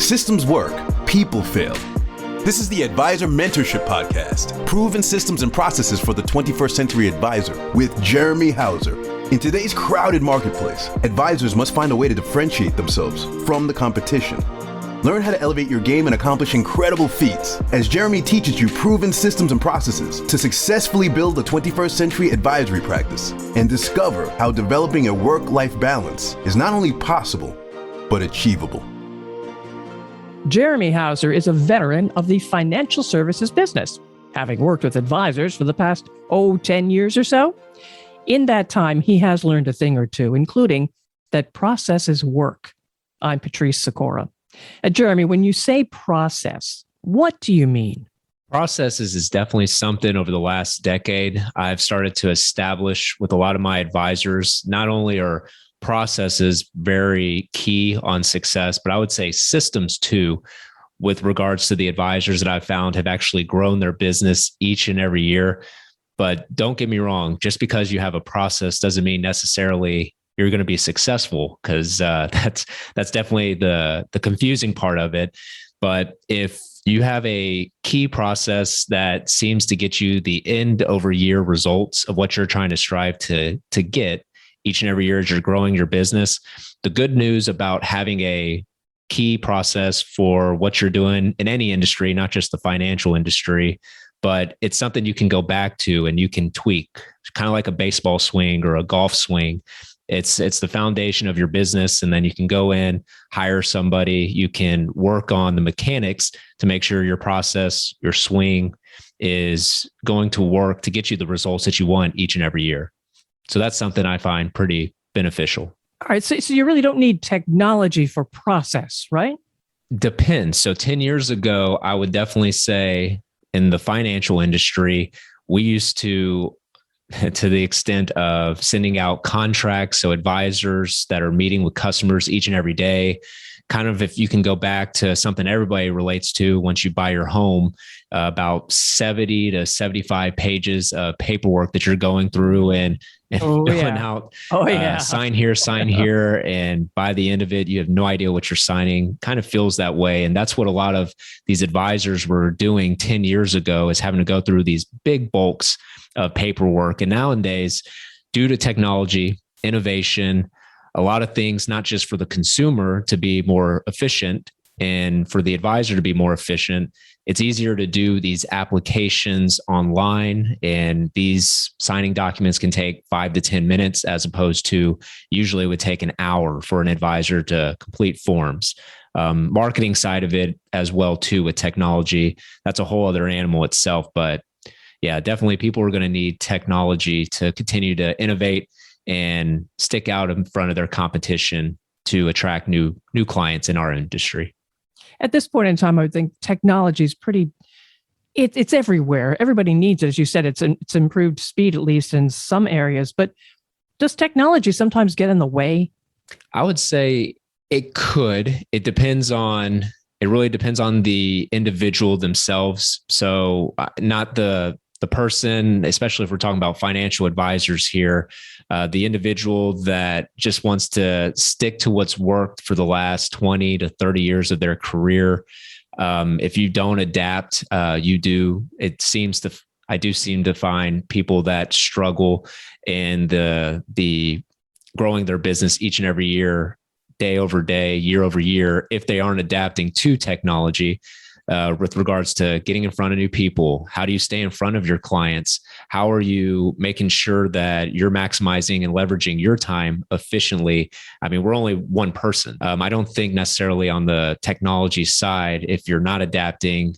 Systems work, people fail. This is the Advisor Mentorship Podcast, proven systems and processes for the 21st century advisor with Jeremy Hauser. In today's crowded marketplace, advisors must find a way to differentiate themselves from the competition. Learn how to elevate your game and accomplish incredible feats as Jeremy teaches you proven systems and processes to successfully build a 21st century advisory practice and discover how developing a work-life balance is not only possible, but achievable. Jeremy Hauser is a veteran of the financial services business, having worked with advisors for the past, 10 years or so. In that time, he has learned a thing or two, including that processes work. I'm Patrice Sikora. Jeremy, when you say process, what do you mean? Processes is definitely something over the last decade I've started to establish with a lot of my advisors. Not only are processes very key on success, but I would say systems too, with regards to the advisors that I've found have actually grown their business each and every year. But don't get me wrong, just because you have a process doesn't mean necessarily you're going to be successful, because that's definitely the confusing part of it. But if you have a key process that seems to get you the end over year results of what you're trying to strive to get each and every year as you're growing your business, the good news about having a key process for what you're doing in any industry, not just the financial industry, but it's something you can go back to and you can tweak. It's kind of like a baseball swing or a golf swing. It's the foundation of your business. And then you can go in, hire somebody, you can work on the mechanics to make sure your process, your swing is going to work to get you the results that you want each and every year. So that's something I find pretty beneficial. All right. So you really don't need technology for process, right? Depends. So 10 years ago, I would definitely say in the financial industry, we used to the extent of sending out contracts. So advisors that are meeting with customers each and every day, kind of if you can go back to something everybody relates to once you buy your home, about 70 to 75 pages of paperwork that you're going through and filling out, sign here. And by the end of it, you have no idea what you're signing. Kind of feels that way. And that's what a lot of these advisors were doing 10 years ago, is having to go through these big bulks of paperwork. And nowadays, due to technology, innovation, a lot of things, not just for the consumer to be more efficient and for the advisor to be more efficient, it's easier to do these applications online, and these signing documents can take 5 to 10 minutes, as opposed to usually it would take an hour for an advisor to complete forms. Marketing side of it as well too with technology, that's a whole other animal itself. But yeah, definitely people are going to need technology to continue to innovate and stick out in front of their competition to attract new clients in our industry. At this point in time, I would think technology is it's everywhere. Everybody needs it. As you said, it's improved speed, at least in some areas. But does technology sometimes get in the way? I would say it could. It really depends on the individual themselves. So not the person, especially if we're talking about financial advisors here, the individual that just wants to stick to what's worked for the last 20 to 30 years of their career. If you don't adapt, you do. I do seem to find people that struggle in the growing their business each and every year, day over day, year over year, if they aren't adapting to technology. With regards to getting in front of new people. How do you stay in front of your clients? How are you making sure that you're maximizing and leveraging your time efficiently? I mean, we're only one person. I don't think necessarily on the technology side, if you're not adapting,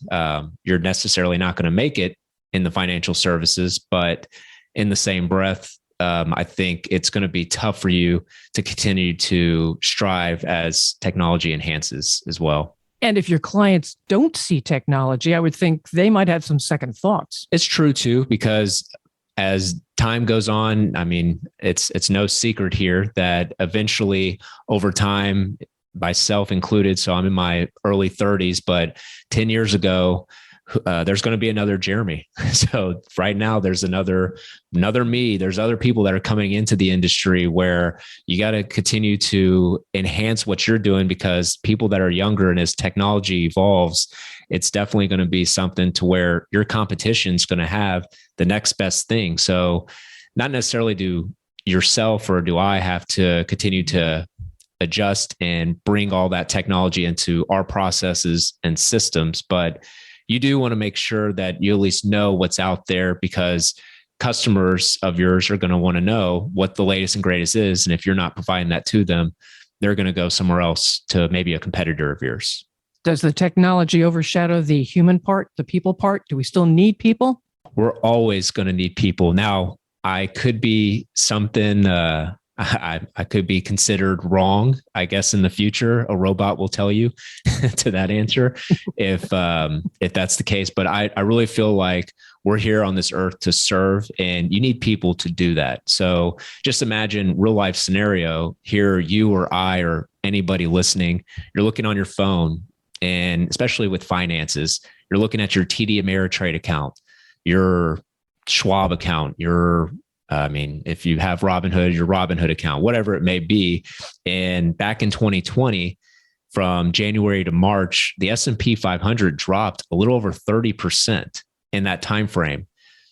you're necessarily not going to make it in the financial services. But in the same breath, I think it's going to be tough for you to continue to strive as technology enhances as well. And if your clients don't see technology, I would think they might have some second thoughts. It's true too, because as time goes on, I mean, it's no secret here that eventually over time, myself included, so I'm in my early 30s, but 10 years ago, there's going to be another Jeremy. So right now there's another me. There's other people that are coming into the industry where you got to continue to enhance what you're doing, because people that are younger, and as technology evolves, it's definitely going to be something to where your competition is going to have the next best thing. So not necessarily do yourself or do I have to continue to adjust and bring all that technology into our processes and systems, but you do want to make sure that you at least know what's out there, because customers of yours are going to want to know what the latest and greatest is. And if you're not providing that to them, they're going to go somewhere else to maybe a competitor of yours. Does the technology overshadow the human part, the people part? Do we still need people? We're always going to need people. Now, I could be something, I could be considered wrong, I guess, in the future. A robot will tell you to that answer if that's the case. But I really feel like we're here on this earth to serve, and you need people to do that. So just imagine real life scenario here, you or I or anybody listening, you're looking on your phone, and especially with finances, you're looking at your TD Ameritrade account, your Schwab account, if you have Robinhood, your Robinhood account, whatever it may be. And back in 2020, from January to March, the S&P 500 dropped a little over 30% in that time frame.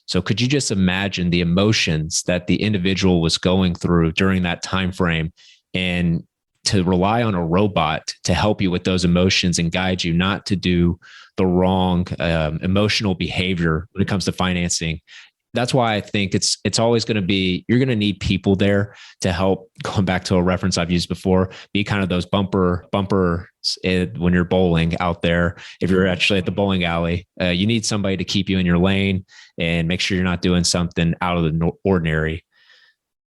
So could you just imagine the emotions that the individual was going through during that time frame, and to rely on a robot to help you with those emotions and guide you not to do the wrong emotional behavior when it comes to financing? That's why I think it's always going to be, you're going to need people there to help. Going back to a reference I've used before, be kind of those bumpers when you're bowling out there. If you're actually at the bowling alley, you need somebody to keep you in your lane and make sure you're not doing something out of the ordinary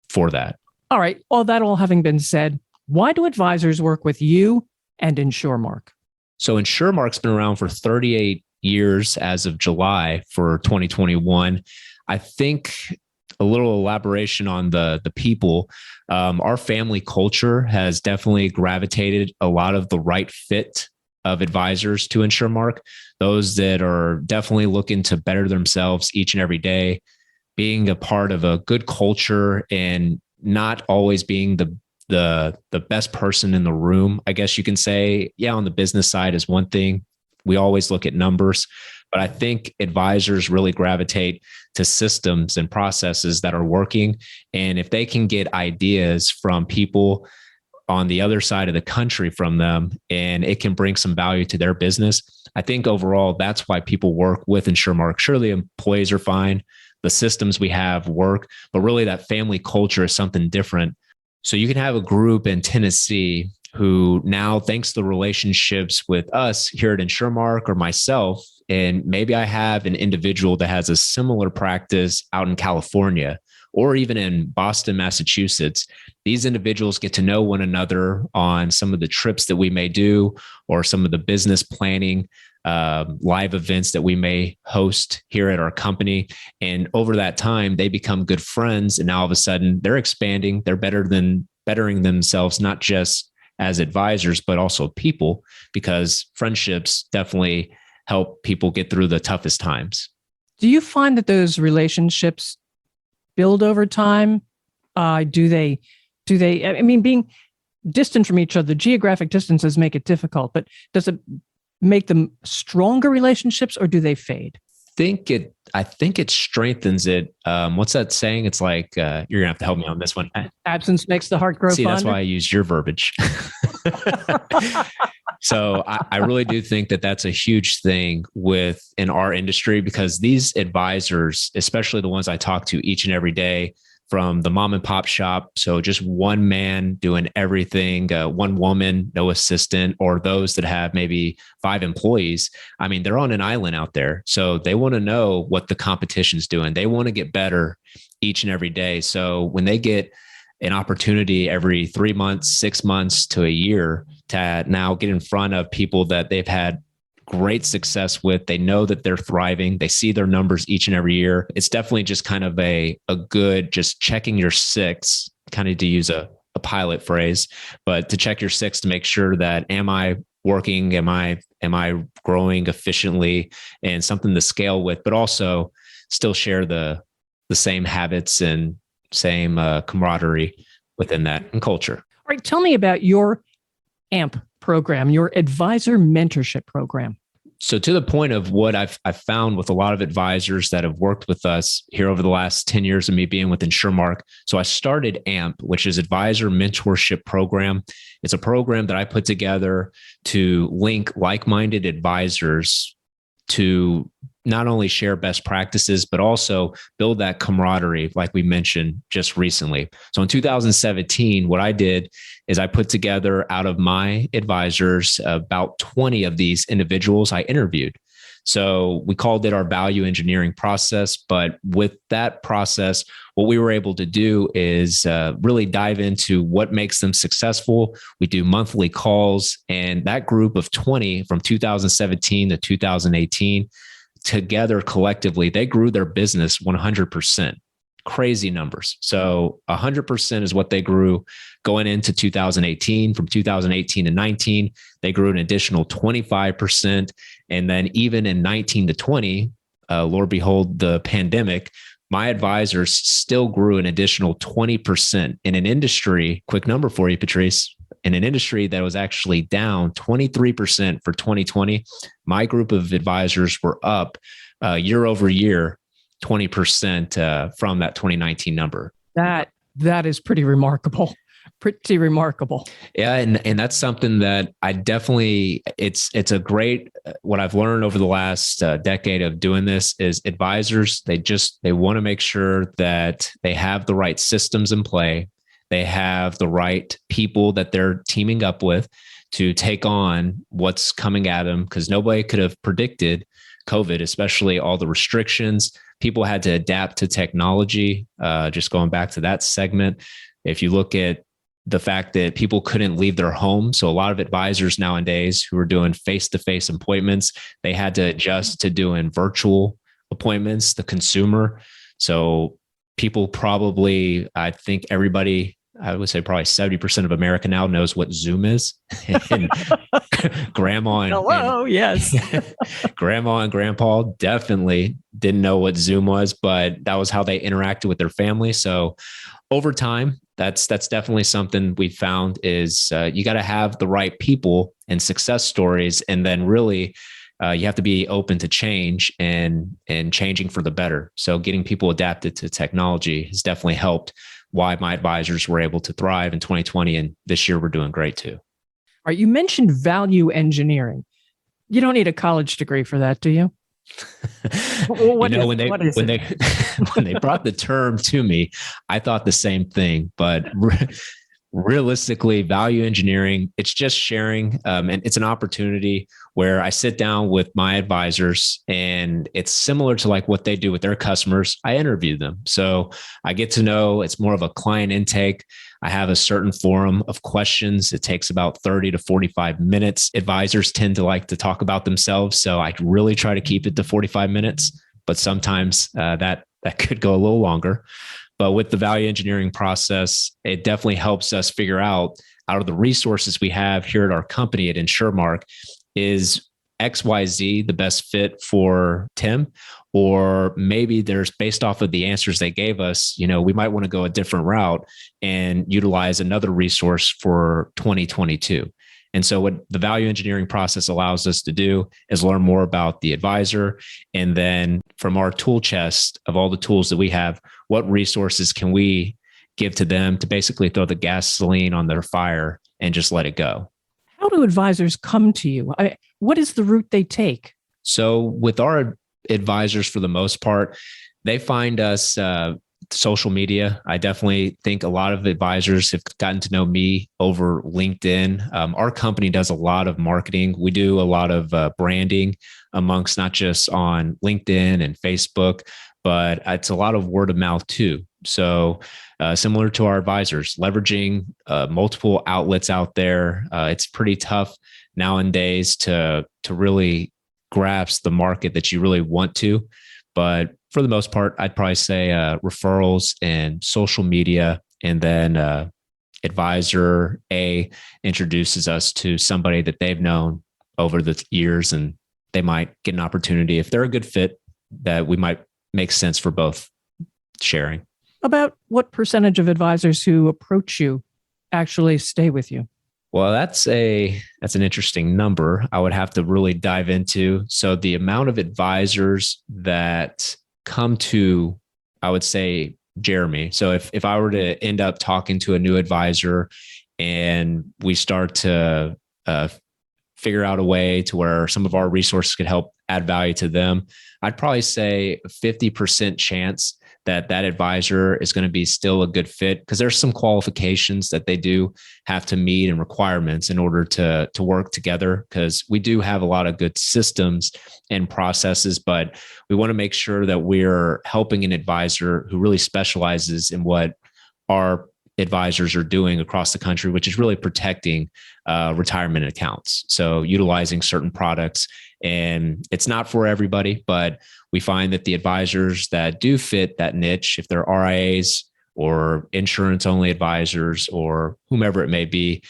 for that. All right. All that all having been said, why do advisors work with you and InsurMark? So InsurMark's been around for 38 years as of July for 2021. I think a little elaboration on the people. Our family culture has definitely gravitated a lot of the right fit of advisors to InsurMark. Those that are definitely looking to better themselves each and every day, being a part of a good culture, and not always being the best person in the room. I guess you can say, yeah, on the business side is one thing. We always look at numbers, but I think advisors really gravitate to systems and processes that are working. And if they can get ideas from people on the other side of the country from them, and it can bring some value to their business, I think overall, that's why people work with InsurMark. Sure, the employees are fine, the systems we have work, but really that family culture is something different. So you can have a group in Tennessee who now, thanks to the relationships with us here at InsurMark or myself, and maybe I have an individual that has a similar practice out in California or even in Boston, Massachusetts. These individuals get to know one another on some of the trips that we may do, or some of the business planning live events that we may host here at our company. And over that time, they become good friends. And now all of a sudden they're expanding, they're bettering themselves, not just as advisors, but also people, because friendships definitely help people get through the toughest times. Do you find that those relationships build over time? Do they, being distant from each other, geographic distances make it difficult, but does it make them stronger relationships, or do they fade? I think it strengthens it. What's that saying? It's like, you're gonna have to help me on this one. Absence makes the heart grow fonder. That's why I use your verbiage. So I really do think that that's a huge thing in our industry, because these advisors, especially the ones I talk to each and every day, from the mom and pop shop, so just one man doing everything, one woman, no assistant, or those that have maybe 5 employees. I mean, they're on an island out there. So they want to know what the competition's doing. They want to get better each and every day. So when they get an opportunity every 3 months, 6 months to a year to now get in front of people that they've had great success with, they know that they're thriving, they see their numbers each and every year. It's definitely just kind of a good, just checking your six, kind of to use a pilot phrase, but to check your six to make sure that, am I working? Am I am I growing efficiently and something to scale with, but also still share the same habits and same camaraderie within that and culture. All right, tell me about your AMP program, your Advisor Mentorship Program. So to the point of what I've found with a lot of advisors that have worked with us here over the last 10 years of me being with InsurMark. So I started AMP, which is Advisor Mentorship Program. It's a program that I put together to link like-minded advisors to not only share best practices, but also build that camaraderie, like we mentioned just recently. So in 2017, what I did is I put together out of my advisors, about 20 of these individuals I interviewed. So we called it our value engineering process. But with that process, what we were able to do is really dive into what makes them successful. We do monthly calls, and that group of 20 from 2017 to 2018, together collectively, they grew their business 100%. Crazy numbers. So 100% is what they grew going into 2018. From 2018 to 19, they grew an additional 25%. And then even in 19 to 20, Lord behold, the pandemic, my advisors still grew an additional 20% in an industry. Quick number for you, Patrice. In an industry that was actually down 23% for 2020, my group of advisors were up year over year 20% from that 2019 number. That is pretty remarkable. Pretty remarkable. Yeah, and that's something that I definitely, it's a great, what I've learned over the last decade of doing this is advisors, they want to make sure that they have the right systems in play. They have the right people that they're teaming up with to take on what's coming at them, because nobody could have predicted COVID, especially all the restrictions. People had to adapt to technology. Just going back to that segment, if you look at the fact that people couldn't leave their home. So a lot of advisors nowadays who are doing face-to-face appointments, they had to adjust to doing virtual appointments, the consumer. So people probably, I think everybody, I would say probably 70% of America now knows what Zoom is. And grandma and yes. grandma and grandpa definitely didn't know what Zoom was, but that was how they interacted with their family. So over time, that's definitely something we found is you got to have the right people and success stories. And then really you have to be open to change and changing for the better. So getting people adapted to technology has definitely helped why my advisors were able to thrive in 2020. And this year we're doing great too. All right, you mentioned value engineering. You don't need a college degree for that, do you? When they brought the term to me, I thought the same thing, but realistically, value engineering, it's just sharing. And it's an opportunity where I sit down with my advisors, and it's similar to like what they do with their customers. I interview them. So I get to know, it's more of a client intake. I have a certain forum of questions. It takes about 30 to 45 minutes. Advisors tend to like to talk about themselves. So I really try to keep it to 45 minutes, but sometimes that could go a little longer. But with the value engineering process, it definitely helps us figure out of the resources we have here at our company at InsurMark, is XYZ the best fit for Tim? Or maybe there's, based off of the answers they gave us, we might want to go a different route and utilize another resource for 2022. And so what the value engineering process allows us to do is learn more about the advisor. And then from our tool chest of all the tools that we have, what resources can we give to them to basically throw the gasoline on their fire and just let it go? How do advisors come to you? What is the route they take? So with our advisors, for the most part, they find us social media. I definitely think a lot of advisors have gotten to know me over LinkedIn. Our company does a lot of marketing. We do a lot of branding amongst not just on LinkedIn and Facebook, but it's a lot of word of mouth too. So similar to our advisors, leveraging multiple outlets out there. It's pretty tough nowadays to really grasp the market that you really want to. But for the most part, I'd probably say referrals and social media, and then advisor A introduces us to somebody that they've known over the years, and they might get an opportunity if they're a good fit that we might make sense for both sharing. About what percentage of advisors who approach you actually stay with you? Well, that's an interesting number. I would have to really dive into. So the amount of advisors that come to, I would say, Jeremy. So if I were to end up talking to a new advisor and we start to figure out a way to where some of our resources could help add value to them, I'd probably say a 50% chance that advisor is going to be still a good fit, because there's some qualifications that they do have to meet and requirements in order to work together, because we do have a lot of good systems and processes, but we want to make sure that we're helping an advisor who really specializes in what our advisors are doing across the country, which is really protecting retirement accounts. So utilizing certain products, and it's not for everybody, but we find that the advisors that do fit that niche, if they're RIAs or insurance only advisors or whomever it may be,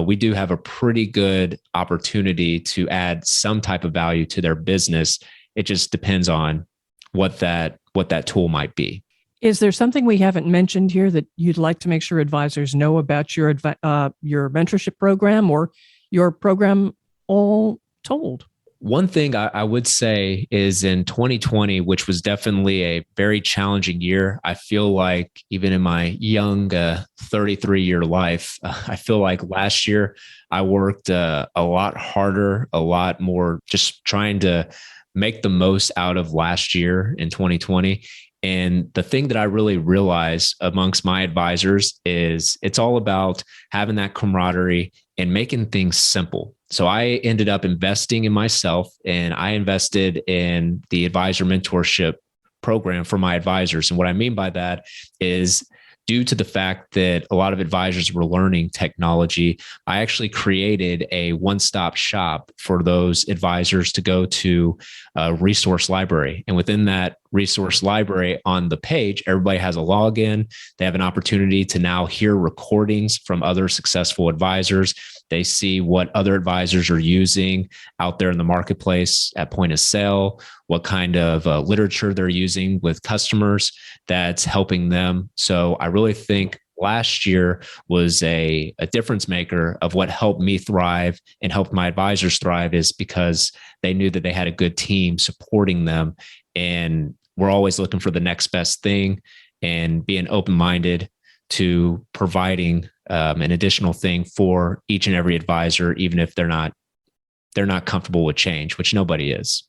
we do have a pretty good opportunity to add some type of value to their business. It just depends on what that tool might be. Is there something we haven't mentioned here that you'd like to make sure advisors know about your mentorship program or your program all told? One thing I would say is in 2020, which was definitely a very challenging year, I feel like even in my young 33-year life, I feel like last year I worked a lot harder, a lot more, just trying to make the most out of last year in 2020. And the thing that I really realized amongst my advisors is it's all about having that camaraderie and making things simple. So I ended up investing in myself, and I invested in the Advisor Mentorship Program for my advisors. And what I mean by that is, due to the fact that a lot of advisors were learning technology, I actually created a one-stop shop for those advisors to go to a resource library. And within that resource library on the page, everybody has a login. They have an opportunity to now hear recordings from other successful advisors. They see what other advisors are using out there in the marketplace at point of sale, what kind of literature they're using with customers that's helping them. So I really think last year was a difference maker of what helped me thrive and helped my advisors thrive, is because they knew that they had a good team supporting them. And we're always looking for the next best thing and being open-minded to providing an additional thing for each and every advisor, even if they're not comfortable with change, which nobody is.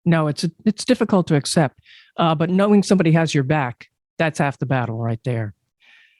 No, it's difficult to accept, but knowing somebody has your back, that's half the battle right there.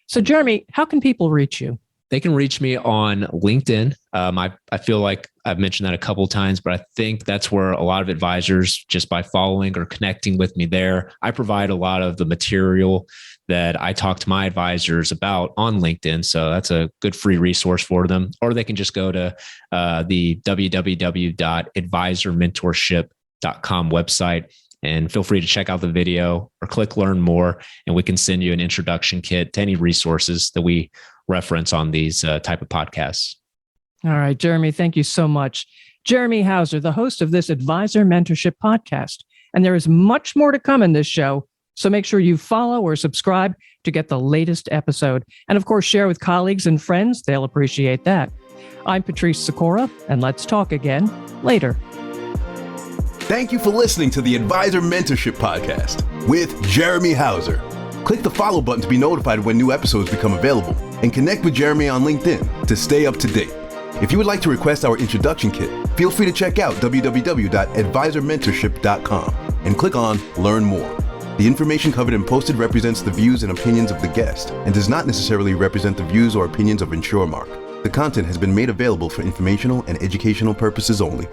So Jeremy, how can people reach you? They can reach me on LinkedIn. I feel like I've mentioned that a couple of times, but I think that's where a lot of advisors, just by following or connecting with me there, I provide a lot of the material that I talk to my advisors about on LinkedIn. So that's a good free resource for them. Or they can just go to the www.advisormentorship.com website and feel free to check out the video or click learn more, and we can send you an introduction kit to any resources that we reference on these type of podcasts. All right, Jeremy, thank you so much. Jeremy Hauser, the host of this Advisor Mentorship podcast. And there is much more to come in this show, so make sure you follow or subscribe to get the latest episode. And of course, share with colleagues and friends. They'll appreciate that. I'm Patrice Sikora, and let's talk again later. Thank you for listening to the Advisor Mentorship Podcast with Jeremy Hauser. Click the follow button to be notified when new episodes become available, and connect with Jeremy on LinkedIn to stay up to date. If you would like to request our introduction kit, feel free to check out www.advisormentorship.com and click on Learn More. The information covered and posted represents the views and opinions of the guest and does not necessarily represent the views or opinions of InsurMark. The content has been made available for informational and educational purposes only.